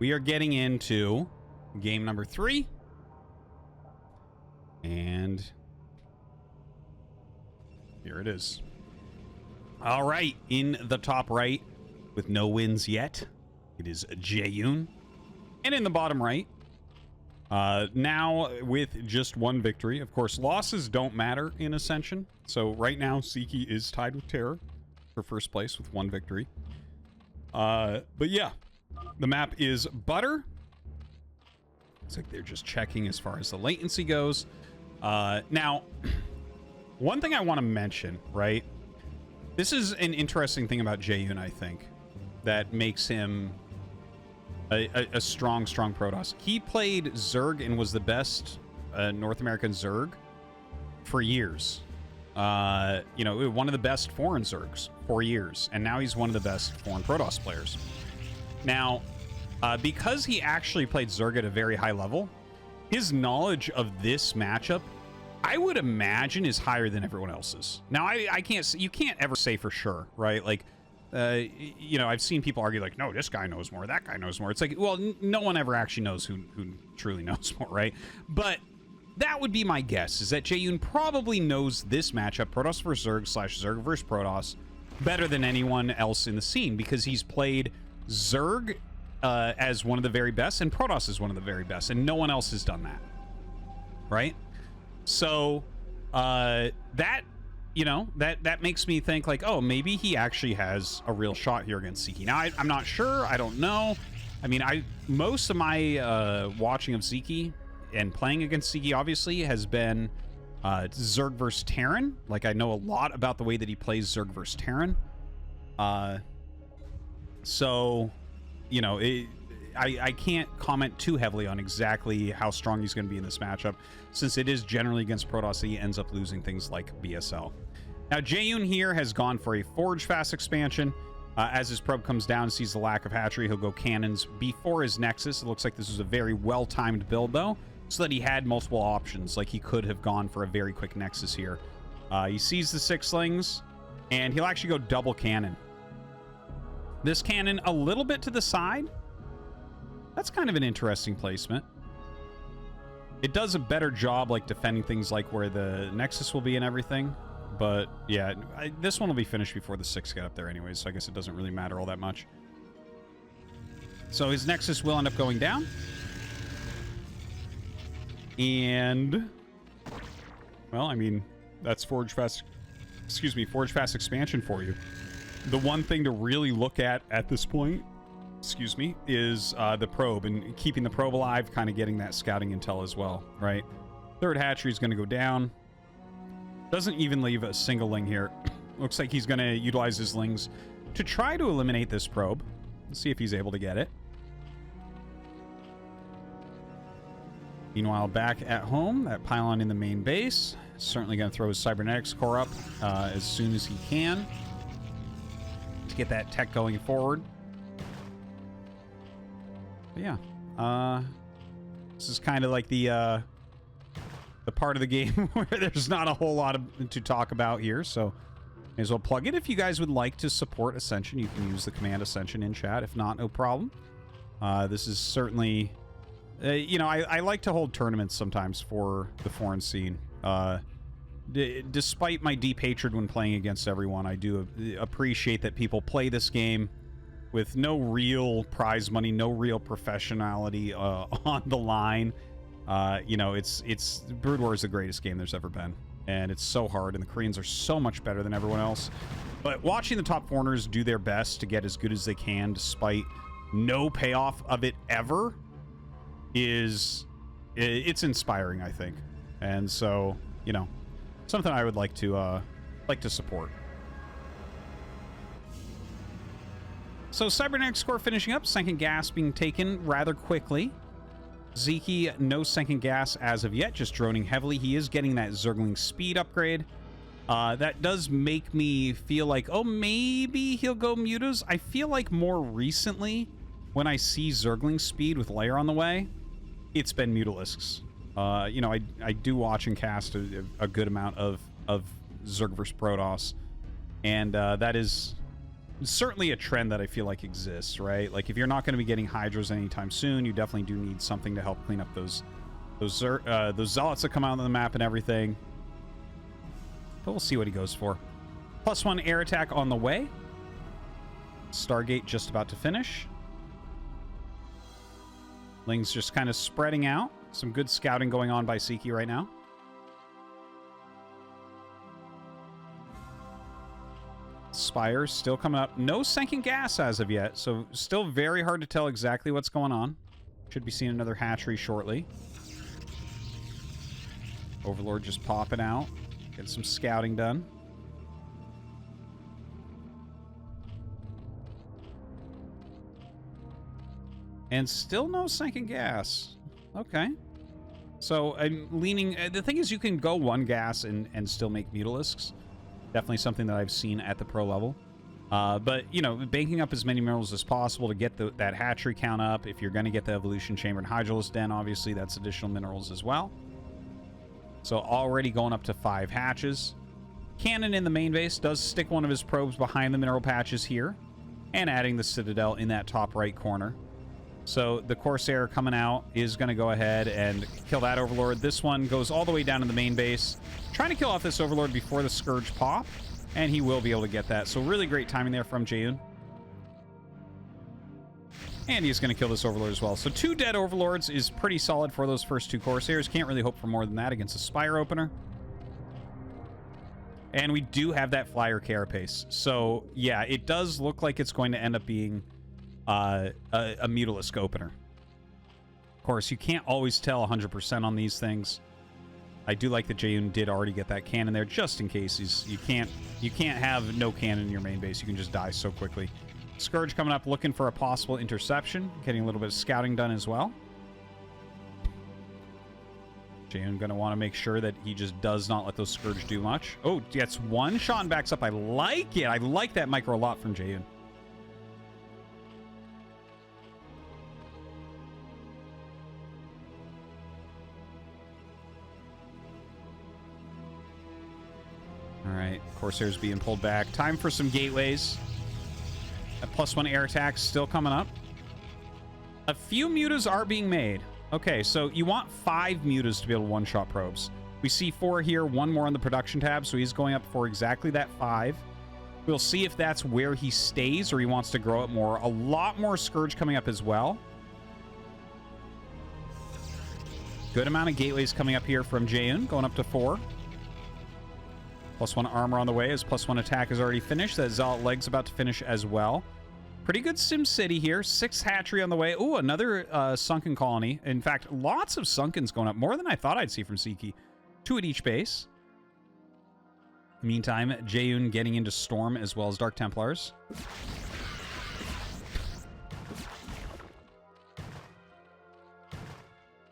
we are getting into game number 3. And here it is. All right, in the top right, with no wins yet, it is Jaeyun. And in the bottom right, now with just 1 victory. Of course, losses don't matter in Ascension. So right now, Sziky is tied with Terror for first place with 1 victory. But yeah, the map is Butter. Looks like they're just checking as far as the latency goes. Now, one thing I want to mention, right? This is an interesting thing about Jaeyun, I think, that makes him a strong Protoss. He played Zerg and was the best North American Zerg for years. You know, one of the best foreign Zergs for years, and now he's one of the best foreign Protoss players. Now, because he actually played Zerg at a very high level, his knowledge of this matchup, I would imagine, is higher than everyone else's. Now, I can't, you can't ever say for sure, right? Like, you know, I've seen people argue like, no, this guy knows more, that guy knows more. It's like, well, no one ever actually knows who truly knows more, right? But that would be my guess, is that Jaeyun probably knows this matchup, Protoss vs. Zerg / Zerg vs. Protoss, better than anyone else in the scene, because he's played Zerg as one of the very best, and Protoss is one of the very best, and no one else has done that, right? So that, you know, that makes me think like, oh, maybe he actually has a real shot here against Sziky. Now, I'm not sure. I don't know. I mean, most of my watching of Sziky and playing against Sziky, obviously, has been Zerg versus Terran. Like, I know a lot about the way that he plays Zerg versus Terran. So, you know, I can't comment too heavily on exactly how strong he's going to be in this matchup, since it is generally against Protoss that he ends up losing things like BSL. Now, Jaeyun here has gone for a Forge Fast expansion. As his probe comes down and sees the lack of hatchery, he'll go cannons before his Nexus. It looks like this was a very well-timed build, though, so that he had multiple options. Like, he could have gone for a very quick Nexus here. He sees the 6-slings, and he'll actually go double cannon. This cannon a little bit to the side. That's kind of an interesting placement. It does a better job, like, defending things like where the Nexus will be and everything. But, yeah, this one will be finished before the 6 get up there anyways, so I guess it doesn't really matter all that much. So his Nexus will end up going down. And, well, I mean, that's Forge Fast expansion for you. The one thing to really look at this point, is the probe, and keeping the probe alive, kind of getting that scouting intel as well, right? Third hatchery is going to go down. Doesn't even leave a single ling here. Looks like he's going to utilize his lings to try to eliminate this probe. Let's see if he's able to get it. Meanwhile, back at home, that pylon in the main base, certainly going to throw his cybernetics core up as soon as he can to get that tech going forward. But yeah, this is kind of like the part of the game where there's not a whole lot to talk about here, so may as well plug it. If you guys would like to support Ascension, you can use the command Ascension in chat. If not, no problem. This is certainly, you know, I like to hold tournaments sometimes for the foreign scene. Despite my deep hatred when playing against everyone, I do appreciate that people play this game with no real prize money, no real professionality on the line. You know, Brood War is the greatest game there's ever been, and it's so hard, and the Koreans are so much better than everyone else. But watching the top foreigners do their best to get as good as they can, despite no payoff of it ever, it's inspiring, I think. And so, you know, something I would like to support. So cybernetics score finishing up, second gas being taken rather quickly. Sziky, no second gas as of yet, just droning heavily. He is getting that Zergling speed upgrade. That does make me feel like, oh, maybe he'll go Mutas. I feel like more recently, when I see Zergling speed with Lair on the way, it's been Mutalisks. You know, I do watch and cast a good amount of Zerg vs. Protoss, and that is certainly a trend that I feel like exists, right? Like if you're not going to be getting hydras anytime soon, you definitely do need something to help clean up those zealots that come out on the map and everything. But we'll see what he goes for. +1 air attack on the way. Stargate just about to finish. Ling's just kind of spreading out. Some good scouting going on by Sziky right now. Spires still coming up. No sinking gas as of yet, so still very hard to tell exactly what's going on. Should be seeing another hatchery shortly. Overlord just popping out. Getting some scouting done. And still no sinking gas. Okay. So I'm leaning... the thing is, you can go one gas and still make Mutalisks. Definitely something that I've seen at the pro level. But, you know, banking up as many minerals as possible to get that hatchery count up. If you're going to get the Evolution Chamber and Hydralisk Den, obviously, that's additional minerals as well. So already going up to 5 hatches. Cannon in the main base does stick one of his probes behind the mineral patches here. And adding the Citadel in that top right corner. So the Corsair coming out is going to go ahead and kill that Overlord. This one goes all the way down to the main base. Trying to kill off this Overlord before the Scourge pop. And he will be able to get that. So really great timing there from Jaeyun. And he's going to kill this Overlord as well. So 2 dead Overlords is pretty solid for those first 2 Corsairs. Can't really hope for more than that against a Spire Opener. And we do have that Flyer Carapace. So yeah, it does look like it's going to end up being... a Mutalisk opener. Of course, you can't always tell 100% on these things. I do like that Jaeyun did already get that cannon there, just in case. You can't have no cannon in your main base. You can just die so quickly. Scourge coming up, looking for a possible interception. Getting a little bit of scouting done as well. Jaeyun going to want to make sure that he just does not let those Scourge do much. Oh, gets one shot and backs up. I like it. I like that micro a lot from Jaeyun. All right, Corsairs being pulled back. Time for some gateways. That +1 air attack still coming up. A few mutas are being made. Okay, so you want 5 mutas to be able to one-shot probes. We see 4 here, 1 more on the production tab, so he's going up for exactly that 5. We'll see if that's where he stays or he wants to grow it more. A lot more Scourge coming up as well. Good amount of gateways coming up here from Jaeyun, going up to 4. +1 armor on the way, as +1 attack is already finished. That Zealot leg's about to finish as well. Pretty good Sim City here. 6 hatchery on the way. Ooh, another sunken colony. In fact, lots of sunkens going up. More than I thought I'd see from Sziky. 2 at each base. Meantime, Jaeyun getting into Storm as well as Dark Templars.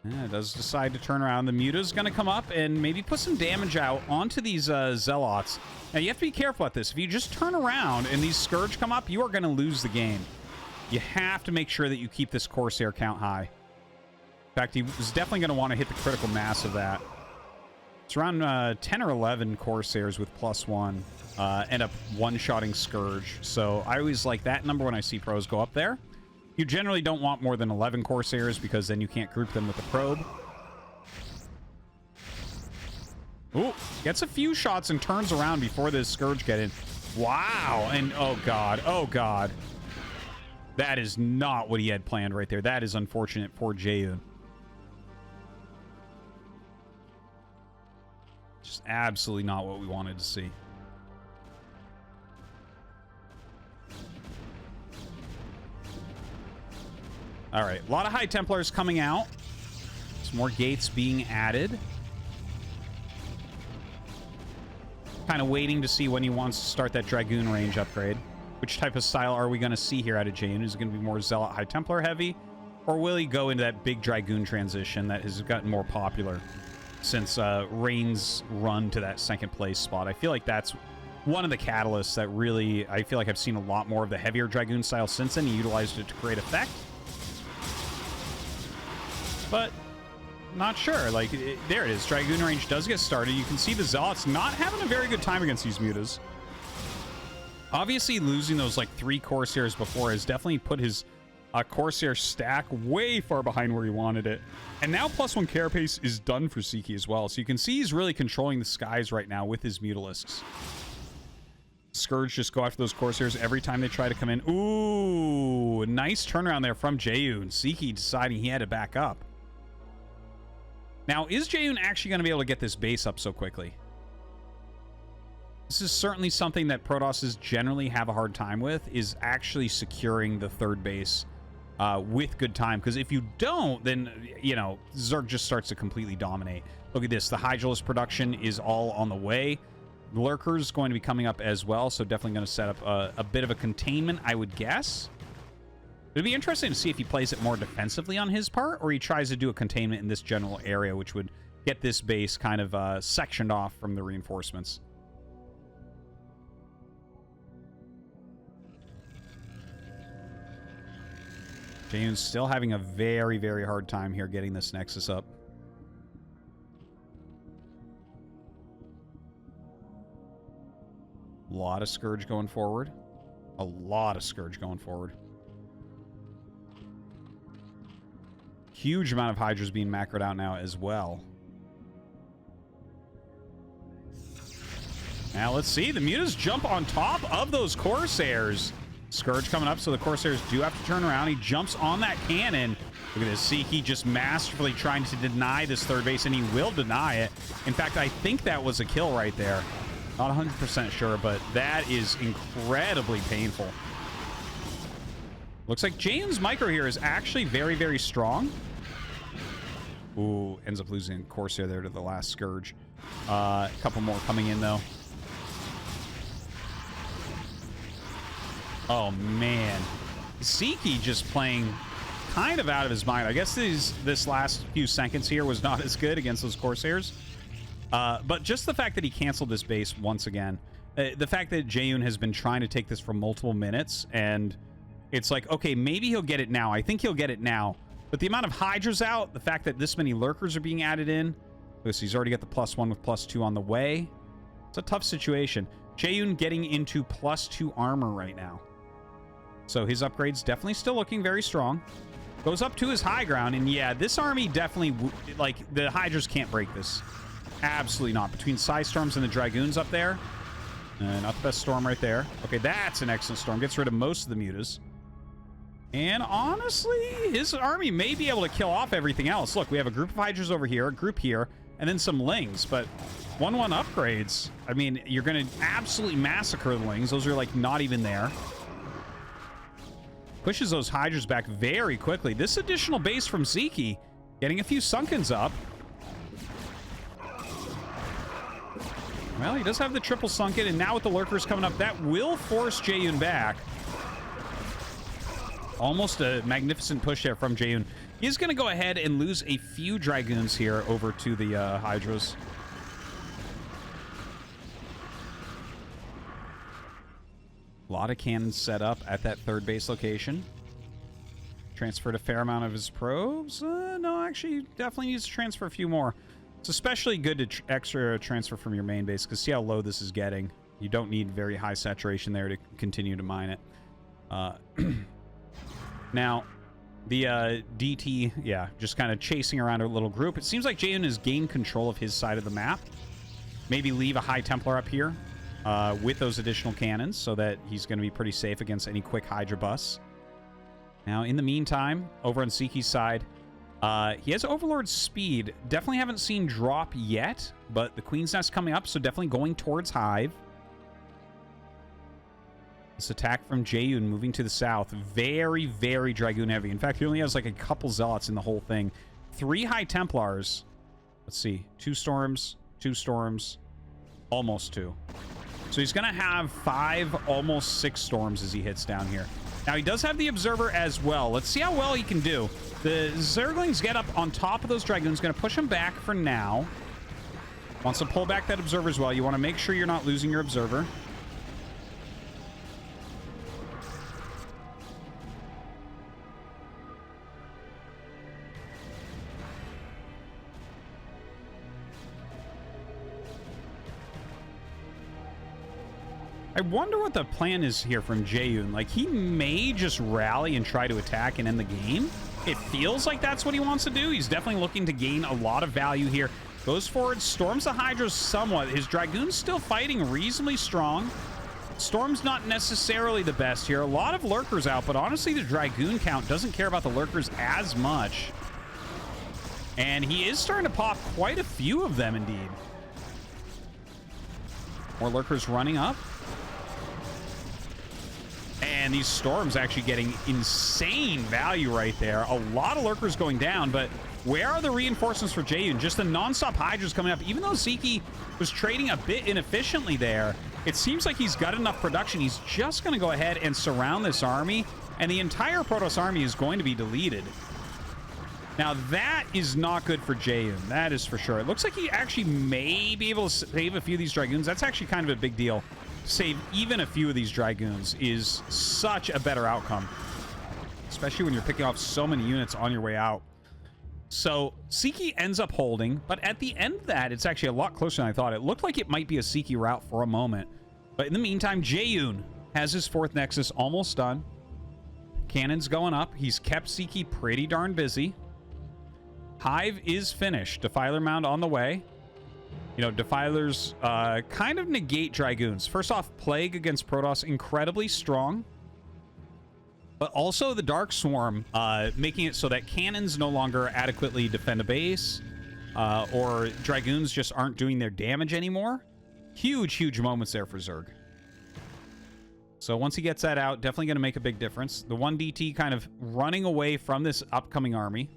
Yeah, it does decide to turn around. The Muta's going to come up and maybe put some damage out onto these Zealots. Now, you have to be careful at this. If you just turn around and these Scourge come up, you are going to lose the game. You have to make sure that you keep this Corsair count high. In fact, he was definitely going to want to hit the critical mass of that. It's around 10 or 11 Corsairs with +1 end up one-shotting Scourge. So I always like that number when I see pros go up there. You generally don't want more than 11 Corsairs because then you can't group them with the probe. Ooh, gets a few shots and turns around before the Scourge get in. Wow, and oh god, oh god. That is not what he had planned right there. That is unfortunate for Jaeyun. Just absolutely not what we wanted to see. All right, a lot of High Templars coming out. Some more gates being added. Kind of waiting to see when he wants to start that Dragoon range upgrade. Which type of style are we going to see here out of Jaeyun? Is it going to be more Zealot High Templar heavy? Or will he go into that big Dragoon transition that has gotten more popular since Rain's run to that 2nd place spot? I feel like that's one of the catalysts that really... I feel like I've seen a lot more of the heavier Dragoon style since then. He utilized it to create effect. But not sure. Like, there it is. Dragoon range does get started. You can see the Zealots not having a very good time against these mutas. Obviously, losing those like 3 Corsairs before has definitely put his Corsair stack way far behind where he wanted it. And now +1 carapace is done for Sziky as well. So you can see he's really controlling the skies right now with his Mutalisks. Scourge just go after those Corsairs every time they try to come in. Ooh, nice turnaround there from Jaeyun. Sziky deciding he had to back up. Now, is Jaeyun actually going to be able to get this base up so quickly? This is certainly something that Protosses generally have a hard time with, is actually securing the 3rd base with good time. Because if you don't, then, you know, Zerg just starts to completely dominate. Look at this. The Hydralisk production is all on the way. Lurker's going to be coming up as well, so definitely going to set up a bit of a containment, I would guess. It'd be interesting to see if he plays it more defensively on his part, or he tries to do a containment in this general area, which would get this base kind of sectioned off from the reinforcements. Jaeyun's still having a very, very hard time here getting this Nexus up. A lot of Scourge going forward. A lot of Scourge going forward. Huge amount of Hydras being macroed out now as well. Now let's see. The Mutas jump on top of those Corsairs. Scourge coming up, so the Corsairs do have to turn around. He jumps on that cannon. Look at this. Sziky just masterfully trying to deny this 3rd base, and he will deny it. In fact, I think that was a kill right there. Not 100% sure, but that is incredibly painful. Looks like Jaeyun's micro here is actually very, very strong. Ooh, ends up losing Corsair there to the last Scourge. A couple more coming in, though. Oh, man. Sziky just playing kind of out of his mind. I guess this last few seconds here was not as good against those Corsairs. But just the fact that he canceled this base once again. The fact that Jaeyun has been trying to take this for multiple minutes, and it's like, okay, maybe he'll get it now. I think he'll get it now. But the amount of Hydras out, the fact that this many Lurkers are being added in. He's already got the +1 with +2 on the way. It's a tough situation. Jaeyun getting into +2 armor right now. So his upgrade's definitely still looking very strong. Goes up to his high ground, and yeah, this army definitely, like, the Hydras can't break this. Absolutely not. Between Psystorms and the Dragoons up there. Not the best storm right there. Okay, that's an excellent storm. Gets rid of most of the Mutas. And honestly, his army may be able to kill off everything else. Look, we have a group of Hydras over here, a group here, and then some Lings. But 1-1 upgrades, I mean, you're going to absolutely massacre the Lings. Those are, like, not even there. Pushes those Hydras back very quickly. This additional base from Sziky, getting a few Sunkens up. Well, he does have the triple Sunken, and now with the Lurkers coming up, that will force Jaeyun back. Almost a magnificent push there from Jaeyun. He's going to go ahead and lose a few Dragoons here over to the Hydras. A lot of cannons set up at that 3rd base location. Transferred a fair amount of his probes. No, actually, definitely needs to transfer a few more. It's especially good to extra transfer from your main base, because see how low this is getting. You don't need very high saturation there to continue to mine it. Now, the DT, yeah, just kind of chasing around a little group. It seems like Jaeyun has gained control of his side of the map. Maybe leave a High Templar up here with those additional cannons, so that he's going to be pretty safe against any quick Hydra busts. Now, in the meantime, over on Sziky's side, he has Overlord speed. Definitely haven't seen drop yet, but the Queen's Nest coming up, so definitely going towards Hive. This attack from Jaeyun moving to the south. Very, very Dragoon heavy. In fact, he only has like a couple Zealots in the whole thing. 3 High Templars. Let's see. 2 Storms, 2 Storms, almost 2. So he's going to have 5, almost 6 Storms as he hits down here. Now, he does have the Observer as well. Let's see how well he can do. The Zerglings get up on top of those Dragoons. Going to push him back for now. Wants to pull back that Observer as well. You want to make sure you're not losing your Observer. I wonder what the plan is here from Jaeyun. Like, he may just rally and try to attack and end the game. It feels like that's what he wants to do. He's definitely looking to gain a lot of value here. Goes forward, storms the Hydras somewhat. His Dragoon's still fighting reasonably strong. Storm's not necessarily the best here. A lot of Lurkers out, but honestly, the Dragoon count doesn't care about the Lurkers as much. And he is starting to pop quite a few of them, indeed. More Lurkers running up. And these Storms actually getting insane value right there. A lot of Lurkers going down, but where are the reinforcements for Jaeyun? Just the non-stop Hydras coming up. Even though Sziky was trading a bit inefficiently there, it seems like he's got enough production. He's just going to go ahead and surround this army, and the entire Protoss army is going to be deleted. Now, that is not good for Jaeyun. That is for sure. It looks like he actually may be able to save a few of these Dragoons. That's actually kind of a big deal. Save even a few of these Dragoons is such a better outcome, especially when you're picking off so many units on your way out. So Sziky ends up holding, but at the end of that, it's actually a lot closer than I thought. It looked like it might be a Sziky route for a moment, but in the meantime, Jaeyun has his 4th Nexus almost done. Cannons going up. He's kept Sziky pretty darn busy. Hive is finished. Defiler Mound on the way. You know, Defilers kind of negate Dragoons. First off, Plague against Protoss, incredibly strong. But also the Dark Swarm, making it so that cannons no longer adequately defend a base, or Dragoons just aren't doing their damage anymore. Huge, huge moments there for Zerg. So once he gets that out, definitely going to make a big difference. The 1DT kind of running away from this upcoming army.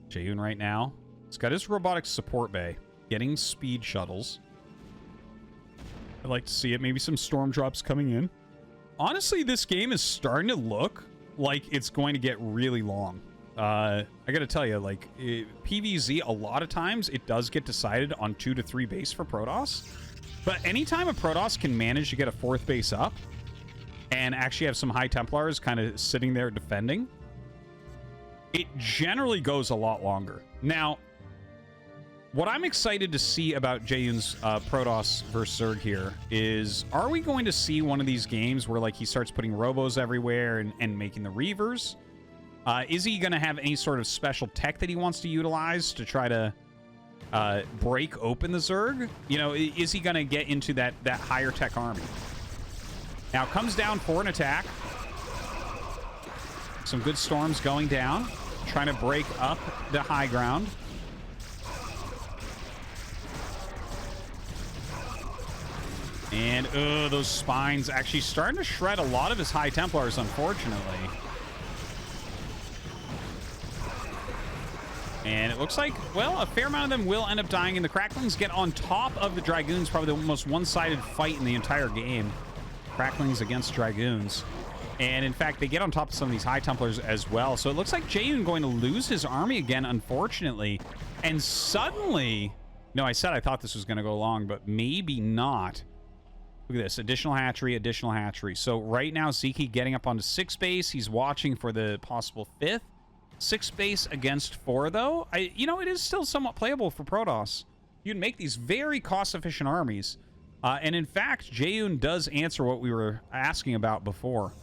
Jaeyun right now. He's got his robotics support bay, getting speed shuttles. I'd like to see it. Maybe some storm drops coming in. Honestly, this game is starting to look like it's going to get really long. I gotta tell you, like, PvZ, a lot of times it does get decided on 2 to 3 base for Protoss. But anytime a Protoss can manage to get a 4th base up and actually have some High Templars kind of sitting there defending, it generally goes a lot longer. Now, what I'm excited to see about Jaeyun's Protoss versus Zerg here is, are we going to see one of these games where, like, he starts putting robos everywhere and making the Reavers? Is he going to have any sort of special tech that he wants to utilize to try to break open the Zerg? You know, is he going to get into that higher tech army? Now, comes down for an attack. Some good storms going down, trying to break up the high ground. And those spines actually starting to shred a lot of his High Templars, unfortunately. And it looks like, well, a fair amount of them will end up dying, and the Cracklings get on top of the Dragoons. Probably the most one-sided fight in the entire game. Cracklings against Dragoons. And in fact, they get on top of some of these High Templars as well. So it looks like Jaeyun going to lose his army again, unfortunately. And suddenly, no, I said I thought this was going to go long, but maybe not. Look at this, additional hatchery, additional hatchery. So right now, Sziky getting up onto 6 base. He's watching for the possible 5th. 6 base against 4, though. You know, it is still somewhat playable for Protoss. You can make these very cost-efficient armies. And in fact, Jaeyun does answer what we were asking about before.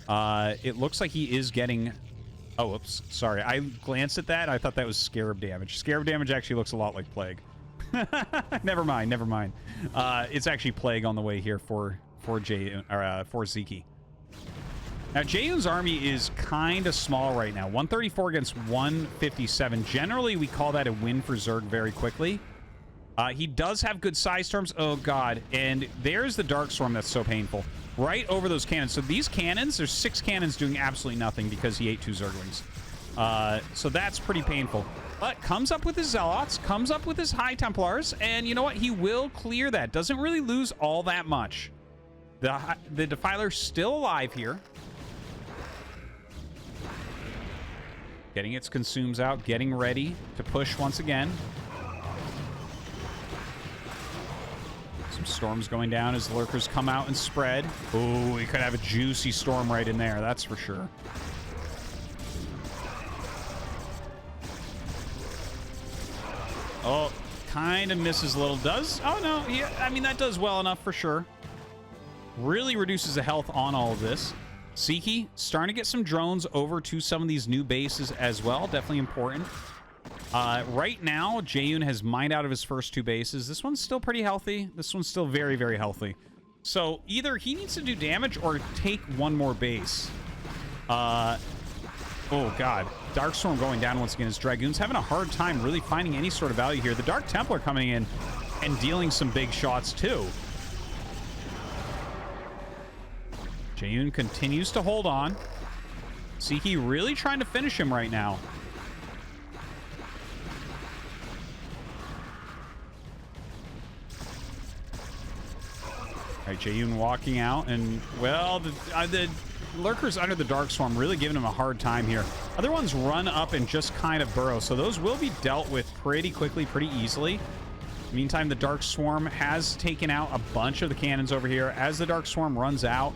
It looks like he is getting... Oh, oops. Sorry. I glanced at that. I thought that was Scarab damage. Scarab damage actually looks a lot like Plague. Never mind. Never mind. It's actually Plague on the way here for Jaeyun, or for Sziky. Now, Jaeyun's army is kind of small right now. 134 against 157. Generally, we call that a win for Zerg very quickly. He does have good size terms. Oh, God. And there's the Dark Storm that's so painful. Right over those cannons. So these cannons, there's 6 cannons doing absolutely nothing because he ate 2 Zerglings. So that's pretty painful. But comes up with his Zealots, comes up with his High Templars, and you know what? He will clear that. Doesn't really lose all that much. The Defiler's still alive here. Getting its consumes out, getting ready to push once again. Some storms going down as the Lurkers come out and spread. Oh, we could have a juicy storm right in there, that's for sure. Oh, kind of misses a little. Does? Oh, no. Yeah, I mean, that does well enough for sure. Really reduces the health on all of this. Sziky starting to get some drones over to some of these new bases as well. Definitely important. Right now, Jaeyun has mined out of his first 2 bases. This one's still pretty healthy. This one's still very, very healthy. So either he needs to do damage or take one more base. Oh, God. Darkstorm going down once again. His Dragoon's having a hard time really finding any sort of value here. The Dark Templar coming in and dealing some big shots, too. Jaeyun continues to hold on. Sziky really trying to finish him right now. All right, Jaeyun walking out, and, well, the lurkers under the Darkstorm really giving him a hard time here. Other ones run up and just kind of burrow, so those will be dealt with pretty quickly, pretty easily. Meantime, the Darkstorm has taken out a bunch of the cannons over here. As the Darkstorm runs out,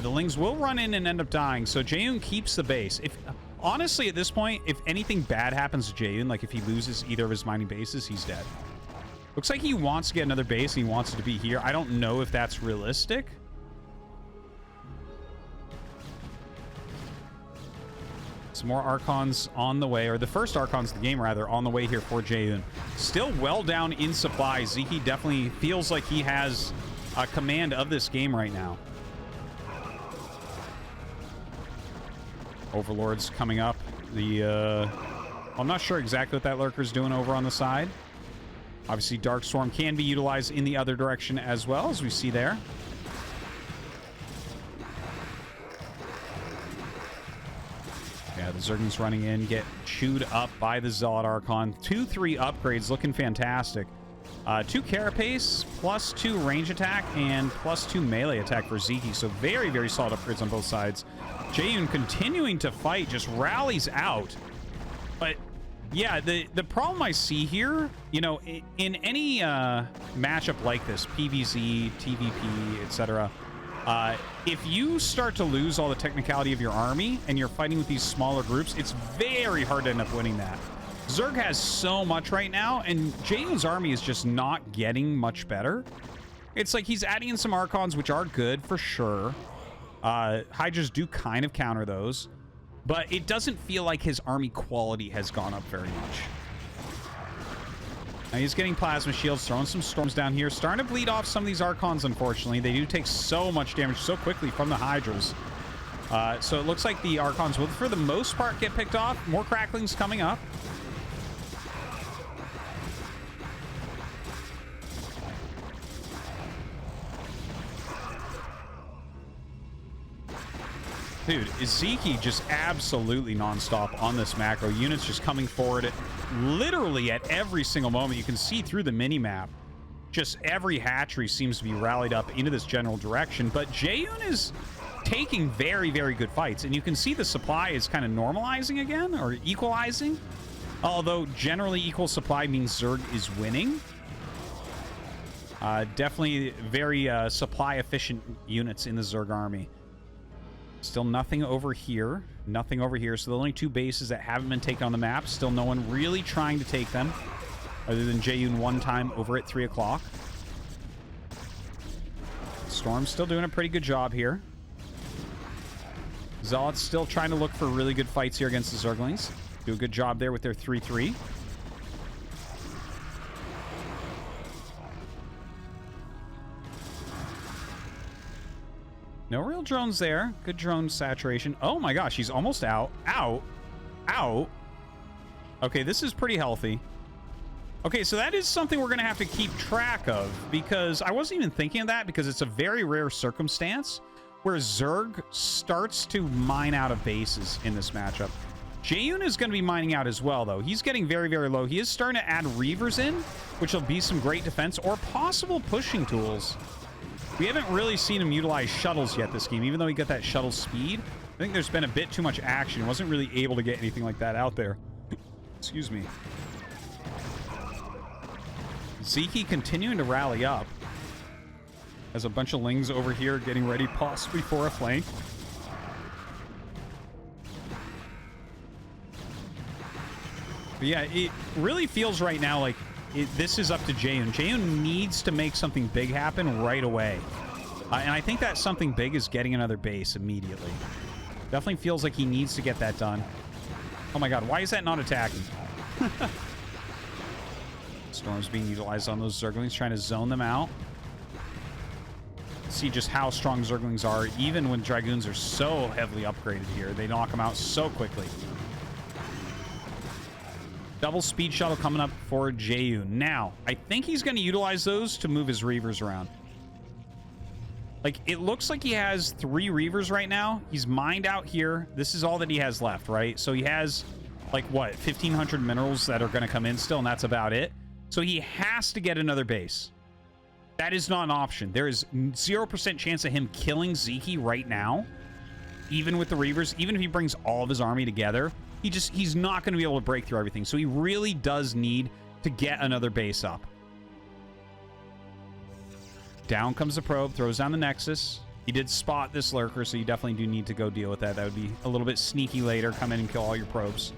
the Lings will run in and end up dying, so Jaeyun keeps the base. Honestly, at this point, if anything bad happens to Jaeyun, like if he loses either of his mining bases, he's dead. Looks like he wants to get another base, and he wants it to be here. I don't know if that's realistic. Some more Archons on the way, or the first Archons of the game, rather, on the way here for Jaeyun. Still well down in supply. Sziky definitely feels like he has command of this game right now. Overlord's coming up. I'm not sure exactly what that Lurker's doing over on the side. Obviously, Darkstorm can be utilized in the other direction as well, as we see there. Yeah, the Zerglings running in, get chewed up by the Zealot Archon. 2-3 upgrades, looking fantastic. 2 Carapace, +2 range attack, and +2 melee attack for Sziky. So very, very solid upgrades on both sides. Jaeyun continuing to fight, just rallies out. But yeah, the problem I see here, you know, in any matchup like this, PvZ, TVP, etc., if you start to lose all the technicality of your army and you're fighting with these smaller groups, it's very hard to end up winning that. Zerg has so much right now, and Jaeyun's army is just not getting much better. It's like he's adding in some Archons, which are good for sure. Hydras do kind of counter those, but it doesn't feel like his army quality has gone up very much. Now he's getting plasma shields, throwing some storms down here, starting to bleed off some of these Archons, unfortunately. They do take so much damage so quickly from the Hydras. So it looks like the Archons will, for the most part, get picked off. More cracklings coming up. Dude, Sziky just absolutely nonstop on this macro. Units just coming forward literally at every single moment. You can see through the mini-map. Just every hatchery seems to be rallied up into this general direction. But Jaeyun is taking very, very good fights. And you can see the supply is kind of normalizing again, or equalizing. Although generally equal supply means Zerg is winning. Definitely very supply-efficient units in the Zerg army. Still nothing over here. Nothing over here. So the only 2 bases that haven't been taken on the map. Still no one really trying to take them. Other than Jaeyun one time over at 3 o'clock. Storm's still doing a pretty good job here. Zealots still trying to look for really good fights here against the Zerglings. Do a good job there with their 3-3. No real drones there. Good drone saturation. Oh my gosh, he's almost out. Out. Out. Okay, this is pretty healthy. Okay, so that is something we're going to have to keep track of, because I wasn't even thinking of that, because it's a very rare circumstance where Zerg starts to mine out of bases in this matchup. Jaeyun is going to be mining out as well, though. He's getting very, very low. He is starting to add Reavers in, which will be some great defense or possible pushing tools. We haven't really seen him utilize shuttles yet this game, even though he got that shuttle speed. I think there's been a bit too much action. He wasn't really able to get anything like that out there. Excuse me. Sziky continuing to rally up. Has a bunch of Lings over here getting ready possibly for a flank. But yeah, it really feels right now like this is up to Jaeyun. Jaeyun needs to make something big happen right away. And I think that something big is getting another base immediately. Definitely feels like he needs to get that done. Oh my god, why is that not attacking? Storm's being utilized on those Zerglings, trying to zone them out. See just how strong Zerglings are, even when Dragoons are so heavily upgraded here. They knock them out so quickly. Double speed shuttle coming up for Jaeyun. Now, I think he's going to utilize those to move his Reavers around. Like, it looks like he has 3 Reavers right now. He's mined out here. This is all that he has left, right? So he has, like, what, 1,500 minerals that are going to come in still, and that's about it. So he has to get another base. That is not an option. There is 0% chance of him killing Sziky right now, even with the Reavers. Even if he brings all of his army together, he's not going to be able to break through everything. So he really does need to get another base up. Down comes the probe, throws down the Nexus. He did spot this lurker, so you definitely do need to go deal with that. That would be a little bit sneaky later. Come in and kill all your probes.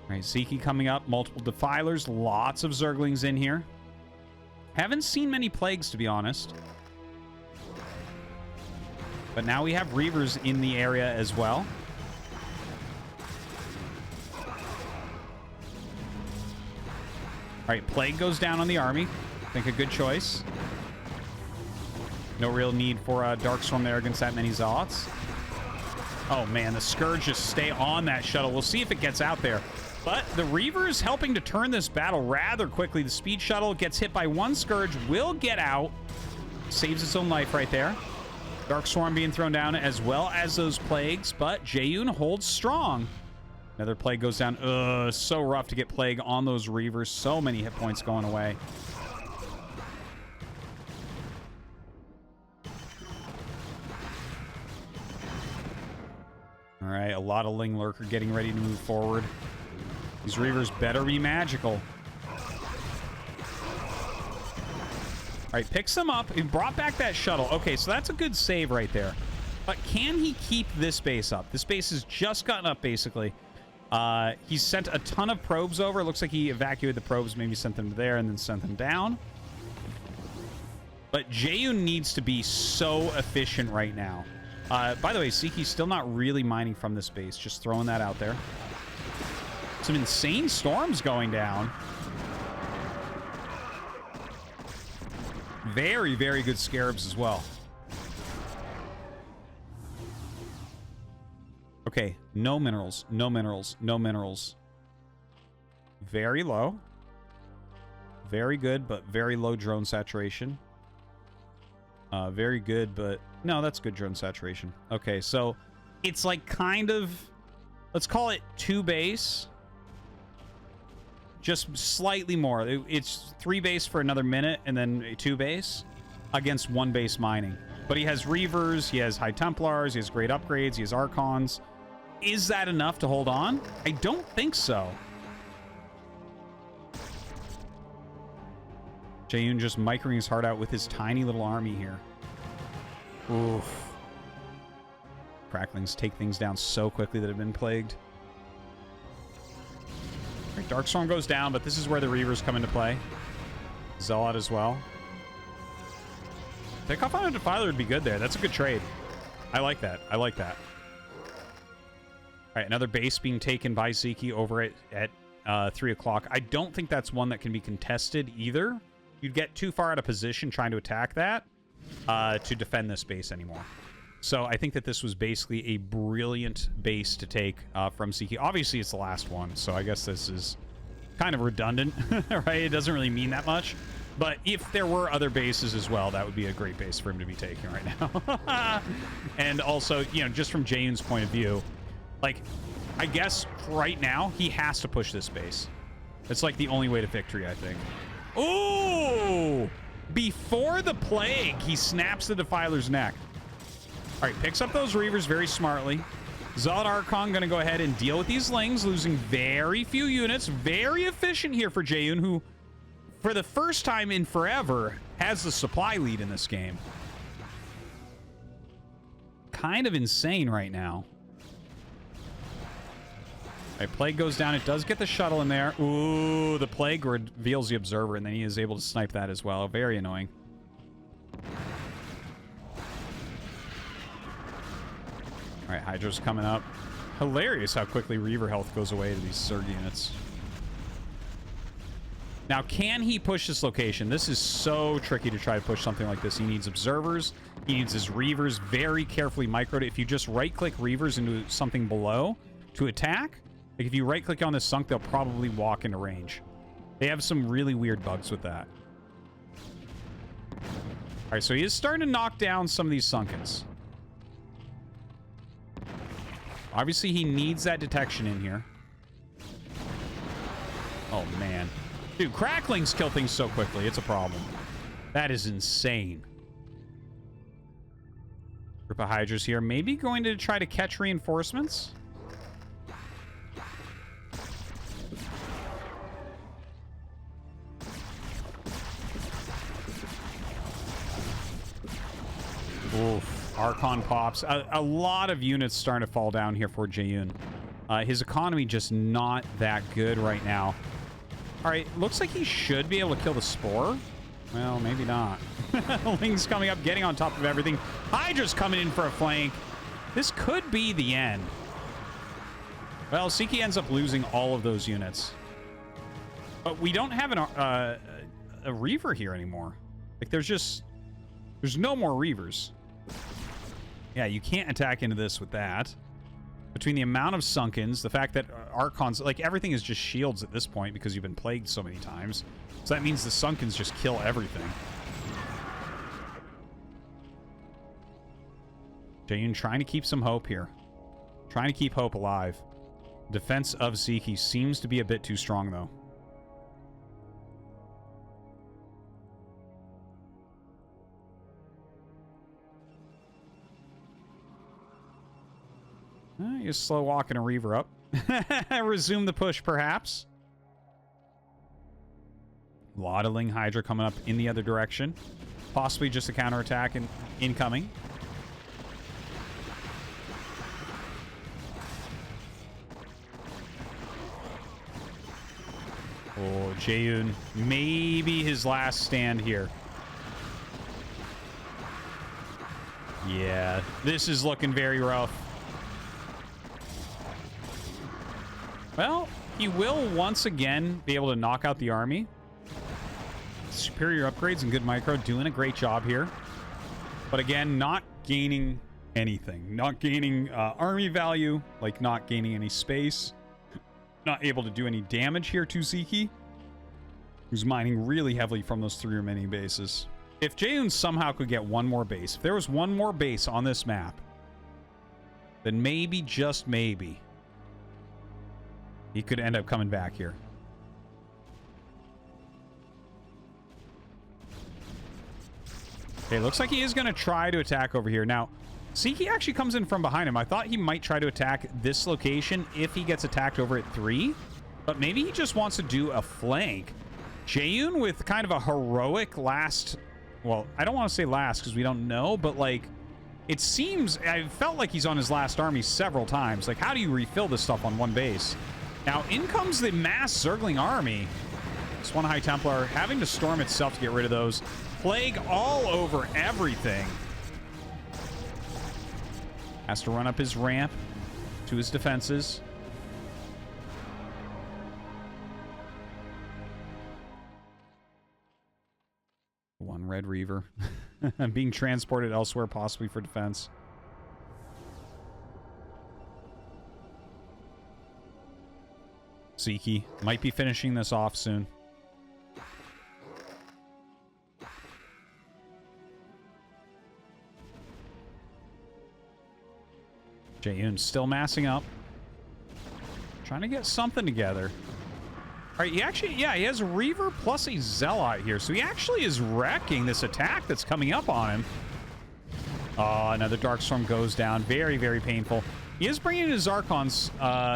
All right, Sziky coming up. Multiple Defilers. Lots of Zerglings in here. Haven't seen many Plagues, to be honest. But now we have Reavers in the area as well. All right, Plague goes down on the army. I think a good choice. No real need for a Darkstorm there against that many Zealots. Oh, man, the Scourge just stay on that shuttle. We'll see if it gets out there. But the Reavers helping to turn this battle rather quickly. The Speed Shuttle gets hit by one Scourge, will get out. Saves its own life right there. Darkstorm being thrown down as well as those Plagues, but Jaeyun holds strong. Another Plague goes down. Ugh, so rough to get Plague on those Reavers. So many hit points going away. All right, a lot of Ling Lurker getting ready to move forward. These Reavers better be magical. All right, picks them up. He brought back that shuttle. Okay, so that's a good save right there. But can he keep this base up? This base has just gotten up, basically. He's sent a ton of probes over. It looks like he evacuated the probes, maybe sent them there and then sent them down. But Jaeyun needs to be so efficient right now. By the way, Sziky's still not really mining from this base. Just throwing that out there. Some insane storms going down. Very, very good Scarabs as well. Okay, no minerals, no minerals, no minerals. Very low. Very good, but very low drone saturation. Very good, but... No, that's good drone saturation. Okay, so it's like kind of... Let's call it 2 base. Just slightly more. It's 3 base for another minute, and then 2 base against 1 base mining. But he has Reavers, he has High Templars, he has great upgrades, he has Archons. Is that enough to hold on? I don't think so. Jaeyun just microing his heart out with his tiny little army here. Oof. Cracklings take things down so quickly that have been plagued. Right, Darkstorm goes down, but this is where the Reavers come into play. Zealot as well. Pick off on a Defiler would be good there. That's a good trade. I like that. I like that. All right, another base being taken by Sziky over at 3 o'clock. I don't think that's one that can be contested either. You'd get too far out of position trying to attack that to defend this base anymore. So I think that this was basically a brilliant base to take from Sziky. Obviously, it's the last one, so I guess this is kind of redundant, right? It doesn't really mean that much. But if there were other bases as well, that would be a great base for him to be taking right now. And also, you know, just from Jaeyun's point of view, like, I guess right now, he has to push this base. It's like the only way to victory, I think. Ooh! Before the Plague, he snaps the Defiler's neck. All right, picks up those Reavers very smartly. Zealot Archon going to go ahead and deal with these Lings, losing very few units. Very efficient here for Jaeyun, who, for the first time in forever, has the supply lead in this game. Kind of insane right now. All right, Plague goes down. It does get the shuttle in there. Ooh, the Plague reveals the Observer, and then he is able to snipe that as well. Very annoying. All right, Hydra's coming up. Hilarious how quickly Reaver health goes away to these Zerg units. Now, can he push this location? This is so tricky to try to push something like this. He needs observers. He needs his Reavers very carefully microed. If you just right-click Reavers into something below to attack, like if you right-click on this sunk, they'll probably walk into range. They have some really weird bugs with that. All right, so he is starting to knock down some of these Sunkens. Obviously, he needs that detection in here. Oh, man. Dude, cracklings kill things so quickly. It's a problem. That is insane. Group of Hydras here. Maybe going to try to catch reinforcements. Oof. Archon pops. A lot of units starting to fall down here for Jaeyun. His economy just not that good right now. All right, looks like he should be able to kill the Spore. Well, maybe not. Ling's coming up, getting on top of everything. Hydra's coming in for a flank. This could be the end. Well, Sziky ends up losing all of those units. But we don't have a Reaver here anymore. Like, there's no more Reavers. Yeah, you can't attack into this with that. Between the amount of Sunkens, the fact that Archons, like, everything is just shields at this point because you've been plagued so many times. So that means the Sunkens just kill everything. Jaeyun trying to keep some hope here. Trying to keep hope alive. Defense of Sziky seems to be a bit too strong, though. Just slow walking a Reaver up. Resume the push, perhaps. A lot of Ling Hydra coming up in the other direction. Possibly just a counterattack and incoming. Oh, Jaeyun. Maybe his last stand here. Yeah, this is looking very rough. Well, he will once again be able to knock out the army. Superior upgrades and good micro, doing a great job here. But again, not gaining anything. Not gaining army value, like not gaining any space. Not able to do any damage here to Sziky, who's mining really heavily from those 3 remaining bases. If Jaeyun somehow could get one more base, if there was one more base on this map, then maybe, just maybe, he could end up coming back here. Okay, looks like he is going to try to attack over here. Now, Sziky actually comes in from behind him. I thought he might try to attack this location if he gets attacked over at 3. But maybe he just wants to do a flank. Jaeyun with kind of a heroic last... Well, I don't want to say last because we don't know, but like... It seems... I felt like he's on his last army several times. Like, how do you refill this stuff on one base? Now, in comes the mass Zergling army. This one High Templar having to storm itself to get rid of those. Plague all over everything. Has to run up his ramp to his defenses. One Red Reaver. Being transported elsewhere, possibly for defense. Sziky might be finishing this off soon. Jaeyun still massing up. Trying to get something together. All right, he actually, yeah, he has a Reaver plus a Zealot here. So he actually is wrecking this attack that's coming up on him. Oh, another Darkstorm goes down. Very, very painful. He is bringing in his Archons,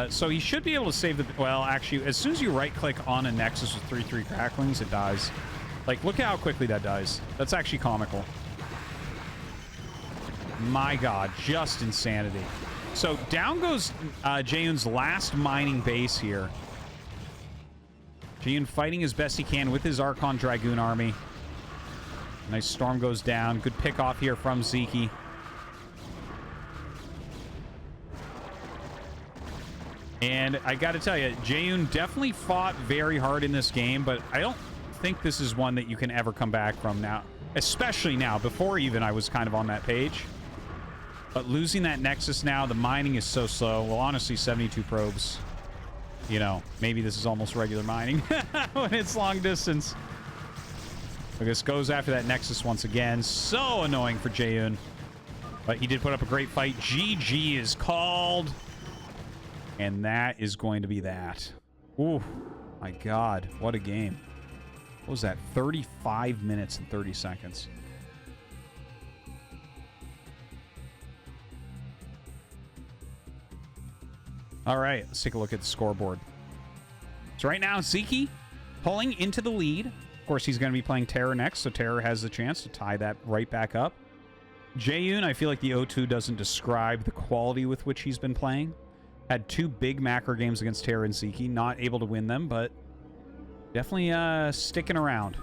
so he should be able to save the... Well, actually, as soon as you right-click on a Nexus with 3/3 Cracklings, it dies. Like, look at how quickly that dies. That's actually comical. My God, just insanity. So down goes Jaeyun's last mining base here. Jaeyun fighting as best he can with his Archon Dragoon army. Nice storm goes down. Good pick off here from Sziky. And I got to tell you, Jaeyun definitely fought very hard in this game, but I don't think this is one that you can ever come back from now. Especially now. Before even, I was kind of on that page. But losing that Nexus now, the mining is so slow. Well, honestly, 72 probes. You know, maybe this is almost regular mining when it's long distance. I guess goes after that Nexus once again. So annoying for Jaeyun. But he did put up a great fight. GG is called. And that is going to be that. Ooh, my God. What a game. What was that? 35 minutes and 30 seconds. All right, let's take a look at the scoreboard. So right now, Sziky pulling into the lead. Of course, he's going to be playing Terror next, so Terror has the chance to tie that right back up. Jaeyun, I feel like the O2 doesn't describe the quality with which he's been playing. Had 2 big macro games against Terror and Sziky. Not able to win them, but definitely sticking around.